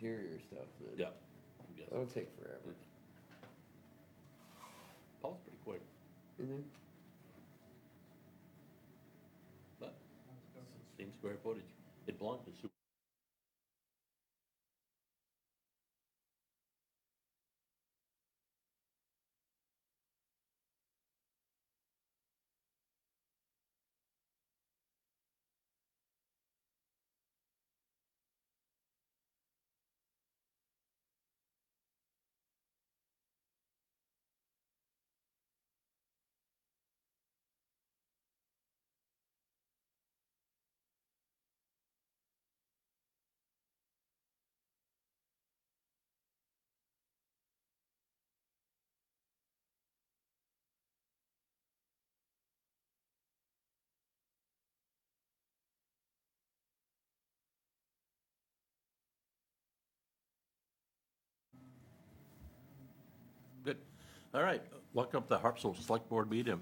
interior stuff, that Yeah. Yes. that'll take forever. Paul's pretty quick, Mm-hmm. but same square footage. It belonged to Super. Good. All right. Welcome to the Harpswell Select Board meeting,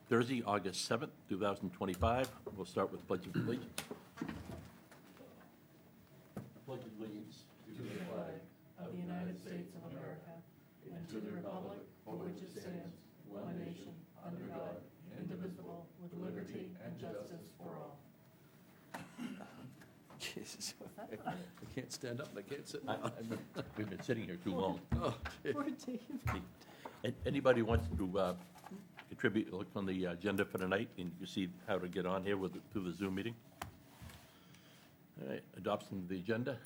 Thursday, August 7th, 2025. We'll start with Pledge of Allegiance. Pledge of Allegiance To the flag of the United States of America and to the republic for which it stands, one nation, under God, indivisible, with liberty and justice for all. Jesus. I can't stand up, and I can't sit down. We've been sitting here too long. Oh, Poor Dave. Anybody wants to contribute, look on the agenda for tonight, and you see how to get on here through the Zoom meeting? All right, adoption of the agenda.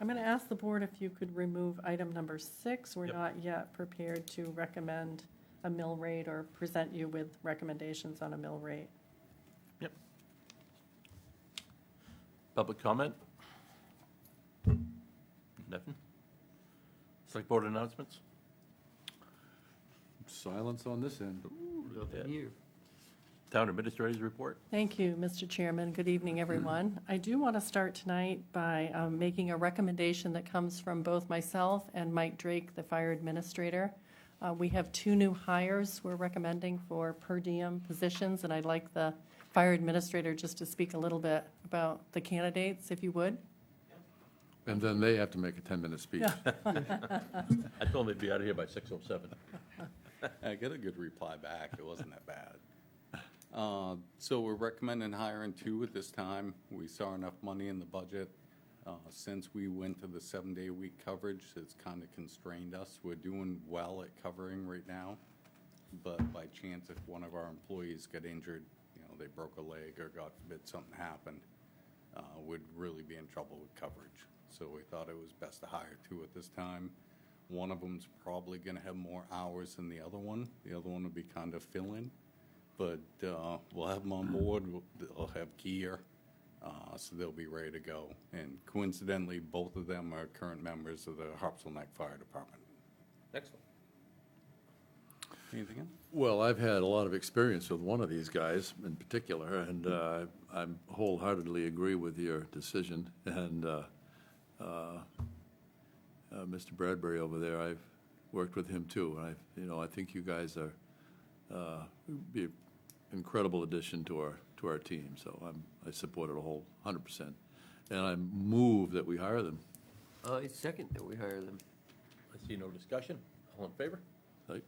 I'm going to ask the board if you could remove item number 6. We're Yep. not yet prepared to recommend a mill rate or present you with recommendations on a mill rate. Yep. Public comment? Nothing? Select board announcements? Silence on this end. Yeah. Here. Town administrators report? Thank you, Mr. Chairman. Good evening, everyone. I do want to start tonight by making a recommendation that comes from both myself and Mike Drake, the fire administrator. We have 2 new hires we're recommending for per diem positions, and I'd like the fire administrator just to speak a little bit about the candidates, if you would. And then they have to make a 10-minute speech. I told them they'd be out of here by 6:07. I got a good reply back. It wasn't that bad. So we're recommending hiring 2 at this time. We saw enough money in the budget. Since we went to the 7-day-a-week coverage, it's kind of constrained us. We're doing well at covering right now, but by chance, if one of our employees got injured, they broke a leg or God forbid something happened, we'd really be in trouble with coverage. So we thought it was best to hire 2 at this time. One of them's probably going to have more hours than the other one. The other one would be kind of fill-in, but we'll have them on board. They'll have gear, so they'll be ready to go. And coincidentally, both of them are current members of the Harpswell Neck Fire Department. Excellent. Anything else? Well, I've had a lot of experience with one of these guys in particular, and I wholeheartedly agree with your decision. And Mr. Bradbury over there, I've worked with him too, and I think you guys are be an incredible addition to our team. So I support it a whole 100%, and I move that we hire them. I second that we hire them. I see no discussion. All in favor? Like,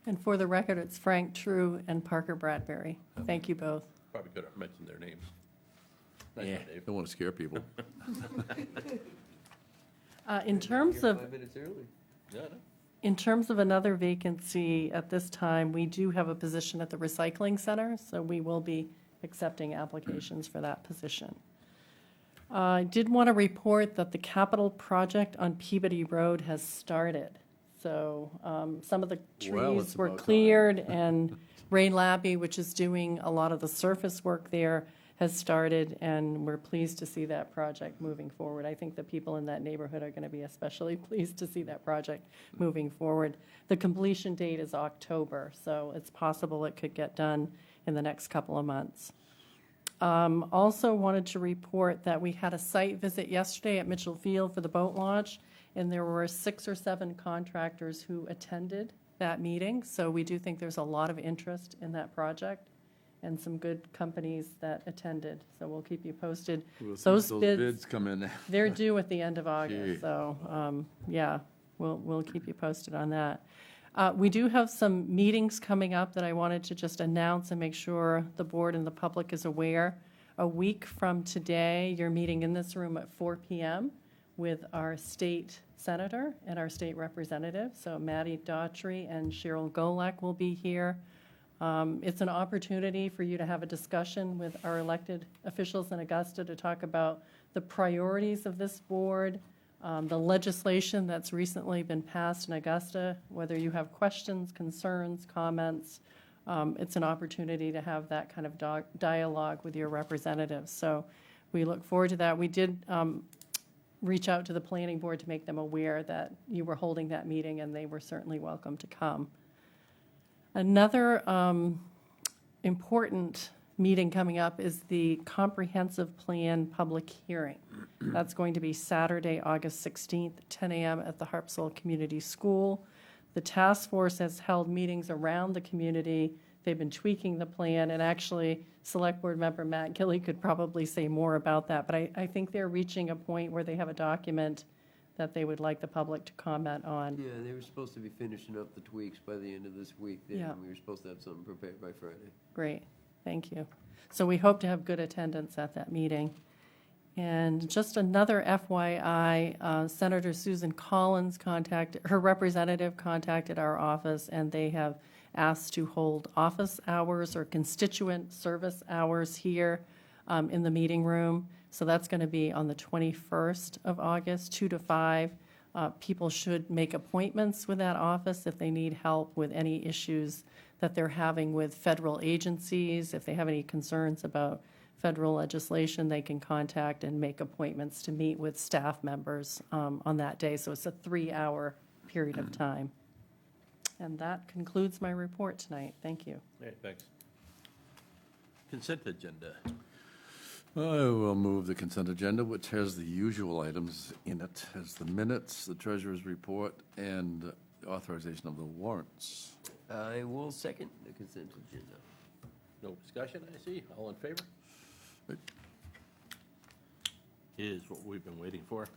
And for the record, it's Frank True and Parker Bradbury. Thank you both. Probably could have mentioned their names. Nice Yeah. one, Dave. don't want to scare people. In terms of 5 minutes early. Yeah, no. In terms of another vacancy at this time, we do have a position at the recycling center, so we will be accepting applications for that position. I did want to report that the capital project on Peabody Road has started. So some of the Well, trees it's were about time. cleared, and Ray Labby, which is doing a lot of the surface work there, has started, and we're pleased to see that project moving forward. I think the people in that neighborhood are going to be especially pleased to see that project moving forward. The completion date is October, so it's possible it could get done in the next couple of months. Also wanted to report that we had a site visit yesterday at Mitchell Field for the boat launch, and there were 6 or 7 contractors who attended that meeting. So we do think there's a lot of interest in that project, and some good companies that attended, so we'll keep you posted. We'll see Those if bids, bids come in. they're due at the end of Gee. August, so, yeah, we'll keep you posted on that. We do have some meetings coming up that I wanted to just announce and make sure the board and the public is aware. A week from today, you're meeting in this room at 4 PM with our state senator and our state representative. So Maddie Daughtry and Cheryl Golek will be here. It's an opportunity for you to have a discussion with our elected officials in Augusta to talk about the priorities of this board, the legislation that's recently been passed in Augusta, whether you have questions, concerns, comments. It's an opportunity to have that kind of dialogue with your representatives. So we look forward to that. We did reach out to the planning board to make them aware that you were holding that meeting, and they were certainly welcome to come. Another important meeting coming up is the comprehensive plan public hearing. That's going to be Saturday, August 16th, 10 a.m. at the Harpswell Community School. The task force has held meetings around the community. They've been tweaking the plan, and actually, Select Board Member Matt Gilly could probably say more about that, but I think they're reaching a point where they have a document that they would like the public to comment on. Yeah, they were supposed to be finishing up the tweaks by the end of this week. Then Yeah. we were supposed to have something prepared by Friday. Great, thank you. So we hope to have good attendance at that meeting. And just another FYI, Senator Susan Collins her representative contacted our office, and they have asked to hold office hours or constituent service hours here in the meeting room. So that's going to be on the 21st of August, 2 to 5. People should make appointments with that office if they need help with any issues that they're having with federal agencies. If they have any concerns about federal legislation, they can contact and make appointments to meet with staff members on that day. So it's a 3-hour period of time. And that concludes my report tonight. Thank you. Okay, thanks. Consent agenda. I will move the consent agenda, which has the usual items in it, as the minutes, the treasurer's report, and authorization of the warrants. I will second the consent agenda. No discussion, I see. All in favor? Here's what we've been waiting for.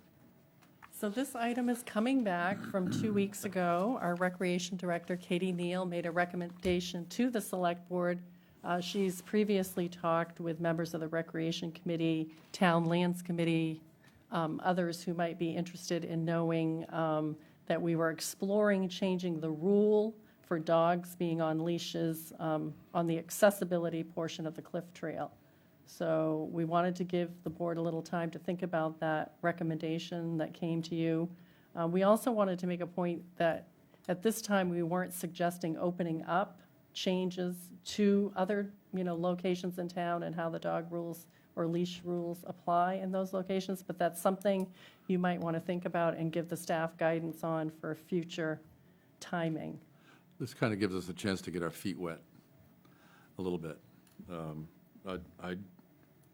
So this item is coming back from 2 weeks ago. Our Recreation Director, Katie Neal, made a recommendation to the Select Board. She's previously talked with members of the Recreation Committee, Town Lands Committee, others who might be interested in knowing that we were exploring changing the rule for dogs being on leashes on the accessibility portion of the Cliff Trail. So we wanted to give the board a little time to think about that recommendation that came to you. We also wanted to make a point that at this time, we weren't suggesting opening up changes to other, locations in town and how the dog rules or leash rules apply in those locations, but that's something you might want to think about and give the staff guidance on for future timing. This kind of gives us a chance to get our feet wet a little bit. I'd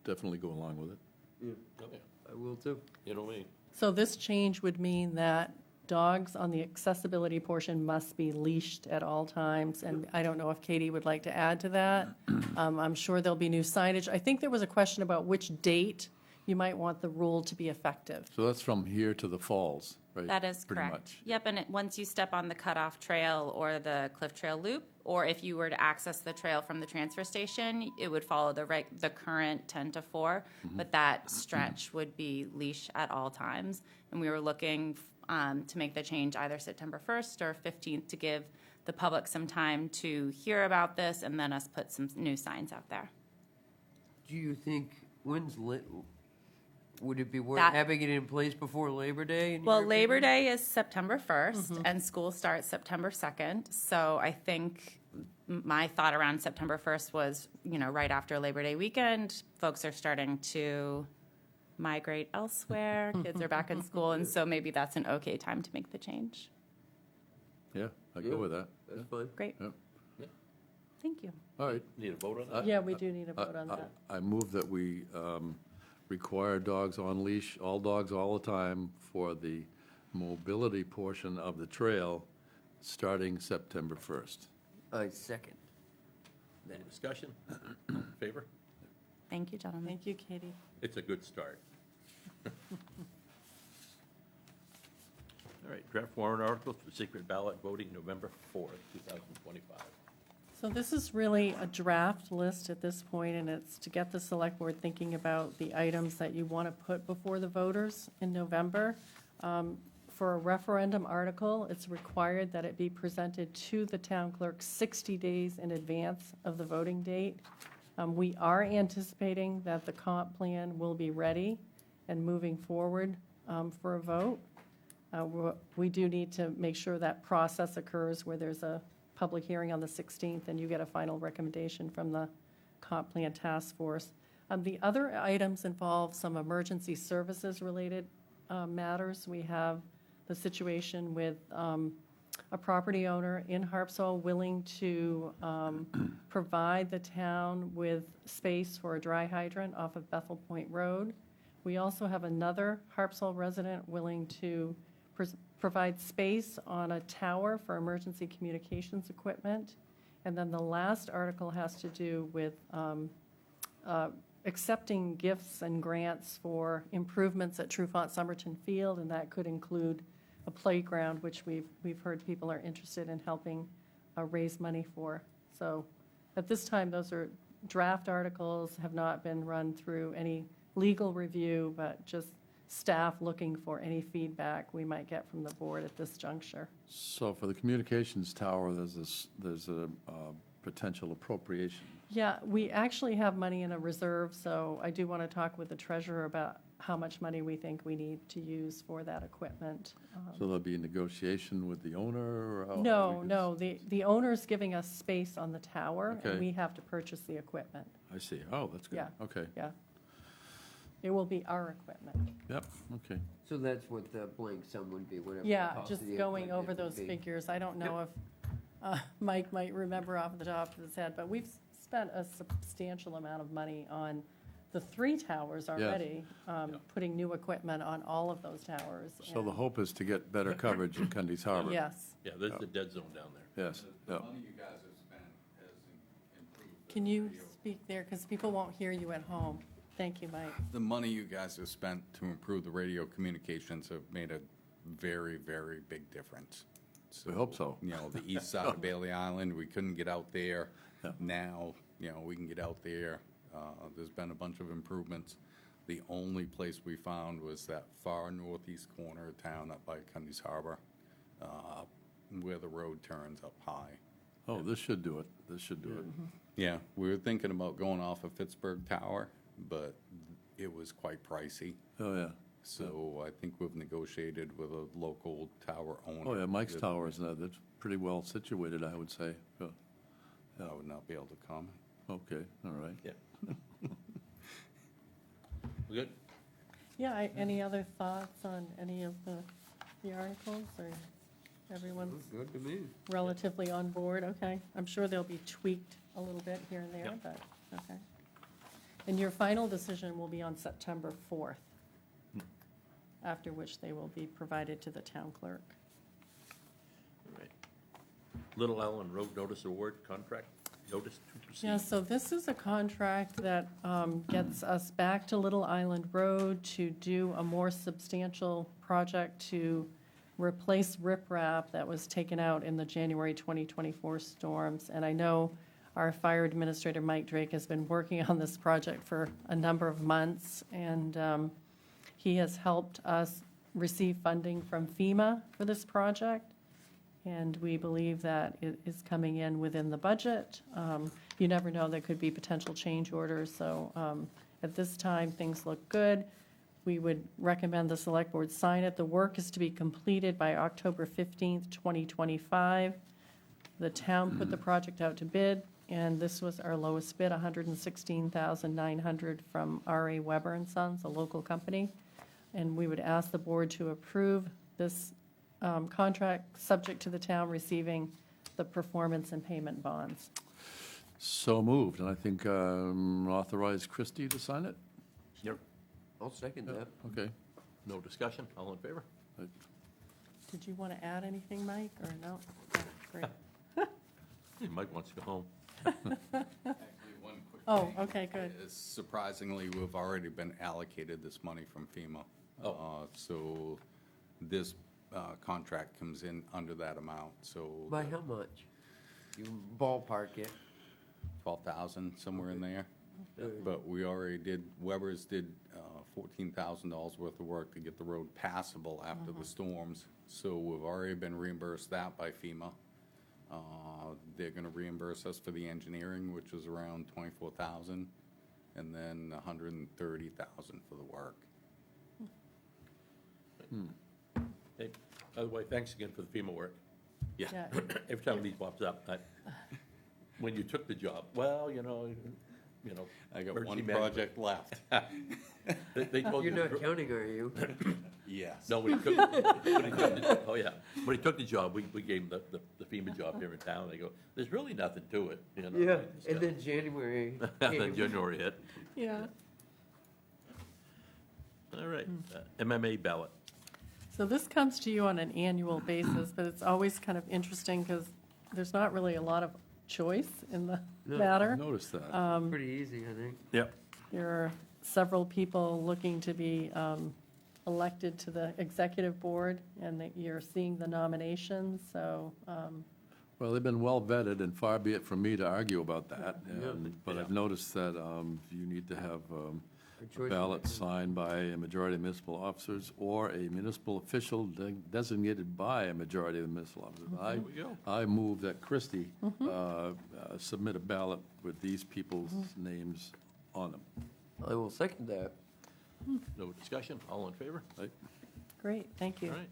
definitely go along with it. Yeah, Okay. I will too. You know me. So this change would mean that dogs on the accessibility portion must be leashed at all times, and I don't know if Katie would like to add to that. I'm sure there'll be new signage. I think there was a question about which date you might want the rule to be effective. So that's from here to the falls, right? That is Pretty correct. much. Yep, and once you step on the cutoff trail or the Cliff Trail Loop, or if you were to access the trail from the transfer station, it would follow the current 10 to 4, but that stretch would be leash at all times. And we were looking to make the change either September 1st or 15th to give the public some time to hear about this and then us put some new signs out there. Do you think, would it be worth That- having it in place before Labor Day? in Well, your Labor opinion? Day is September 1st, and school starts September 2nd. So I think my thought around September 1st was, right after Labor Day weekend, folks are starting to migrate elsewhere. Kids are back in school, and so maybe that's an okay time to make the change. Yeah, I'd Yeah. go with that. That's fine. Great. Yep. Thank you. All right. Need a vote on that? Yeah, we do need a vote on that. I move that we require dogs on leash, all dogs all the time, for the mobility portion of the trail starting September 1st. I second. Any discussion? All in favor? Thank you, gentlemen. Thank you, Katie. It's a good start. All right, draft warrant articles for secret ballot voting November 4th, 2025. So this is really a draft list at this point, and it's to get the select board thinking about the items that you want to put before the voters in November. For a referendum article, it's required that it be presented to the town clerk 60 days in advance of the voting date. We are anticipating that the comp plan will be ready and moving forward for a vote. We do need to make sure that process occurs where there's a public hearing on the 16th and you get a final recommendation from the comp plan task force. The other items involve some emergency services related matters. We have the situation with a property owner in Harpswell willing to provide the town with space for a dry hydrant off of Bethel Point Road. We also have another Harpswell resident willing to provide space on a tower for emergency communications equipment. And then the last article has to do with accepting gifts and grants for improvements at Trufant Somerton Field, and that could include a playground, which we've heard people are interested in helping raise money for. So at this time, those are draft articles, have not been run through any legal review, but just staff looking for any feedback we might get from the board at this juncture. So for the communications tower, there's a potential appropriation. Yeah, we actually have money in a reserve, so I do want to talk with the treasurer about how much money we think we need to use for that equipment. So there'll be a negotiation with the owner, or how? No, the owner's giving us space on the tower, and Okay. we have to purchase the equipment. I see. Oh, that's good. Yeah. Okay. Yeah. It will be our equipment. Yep, okay. So that's what the blank sum would be, whatever. the Yeah, cost just of the going equipment over would those be. figures. I don't know if Mike might remember off the top of his head, but we've spent a substantial amount of money on the 3 towers already, putting new equipment on all of those towers. So the and- hope is to get better coverage in Cundy's Harbor? Yes. Yeah, there's the dead zone down there. Yes, The yep. money you guys have spent has improved. the Can you radio. speak there, because people won't hear you at home? Thank you, Mike. The money you guys have spent to improve the radio communications have made a very, very big difference. We hope so. You know, the east side of Bailey Island, we couldn't get out there. Yeah. Now, you know, we can get out there. There's been a bunch of improvements. The only place we found was that far northeast corner of town up by Cundy's Harbor, where the road turns up high. Oh, this should do it. This should do it. Yeah, we were thinking about going off of Pittsburgh Tower, but it was quite pricey. Oh, yeah. So I think we've negotiated with a local tower owner. Oh, yeah, Mike's that- Tower is, that's pretty well situated, I would say. Yeah. I would not be able to comment. Okay, all right. Yeah. We good? Yeah, any other thoughts on any of the articles, or everyone's Good to me. relatively on board? Okay, I'm sure they'll be tweaked a little bit here and there, Yep. but, okay. And your final decision will be on September 4th, after which they will be provided to the town clerk. All right. Little Island Road Notice Award Contract, notice to proceed. Yeah, so this is a contract that gets us back to Little Island Road to do a more substantial project to replace riprap that was taken out in the January 2024 storms. And I know our fire administrator, Mike Drake, has been working on this project for a number of months, and he has helped us receive funding from FEMA for this project. And we believe that it is coming in within the budget. You never know, there could be potential change orders, so at this time, things look good. We would recommend the select board sign it. The work is to be completed by October 15th, 2025. The town put the project out to bid, and this was our lowest bid, $116,900 from R.A. Weber and Sons, a local company. And we would ask the board to approve this contract, subject to the town receiving the performance and payment bonds. So moved, and I think authorize Christie to sign it? Yep. I'll second that. Okay. No discussion, all in favor? Did you want to add anything, Mike, or no? Oh, great. Mike wants to go home. Actually, one quick Oh, thing okay, good. is surprisingly, we've already been allocated this money from FEMA. So this contract comes in under that amount, so. By how much? You ballpark it. 12,000, somewhere in there. Good. But we already did, Weber's did $14,000 worth of work to get the road passable after the storms. So we've already been reimbursed that by FEMA. They're gonna reimburse us for the engineering, which was around 24,000, and then 130,000 for the work. Hey, by the way, thanks again for the FEMA work. Yeah, Every time these pops up, when you took the job, well, you know. I got emergency one management. project left. They told you. You're not counting, are you? Yes. No, when he took, oh, yeah. When he took the job, we gave him the FEMA job here in town. They go, there's really nothing to it, you know. Yeah, and then January Then came. January hit. yeah. All right, MMA ballot. So this comes to you on an annual basis, but it's always kind of interesting because there's not really a lot of choice in the No, matter. Notice that. Pretty easy, I think. Yep. There are several people looking to be elected to the executive board, and that you're seeing the nominations, so, Well, they've been well vetted, and far be it from me to argue about that. Yeah. But I've noticed that you need to have A a choice ballot maker. signed by a majority of municipal officers or a municipal official designated by a majority of the municipal officers. There we go. I move that Christie submit a ballot with these people's names on them. I will second that. No discussion, all in favor? Right? great, thank you. All right.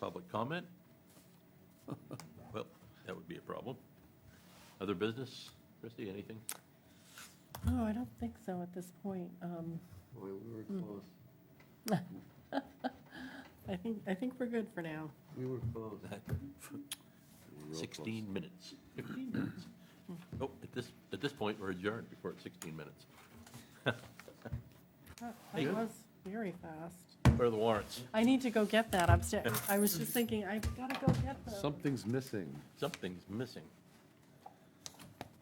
Public comment? Well, that would be a problem. Other business? Christie, anything? Oh, I don't think so at this point. Boy, we were close. I think we're good for now. We were close. 16 minutes, 15 minutes. Oh, at this point, we're adjourned before it's 16 minutes. That was very fast. Where are the warrants? I need to go get that upstairs. I was just thinking, I've got to go get them. Something's missing. Something's missing.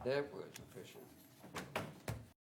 That was efficient.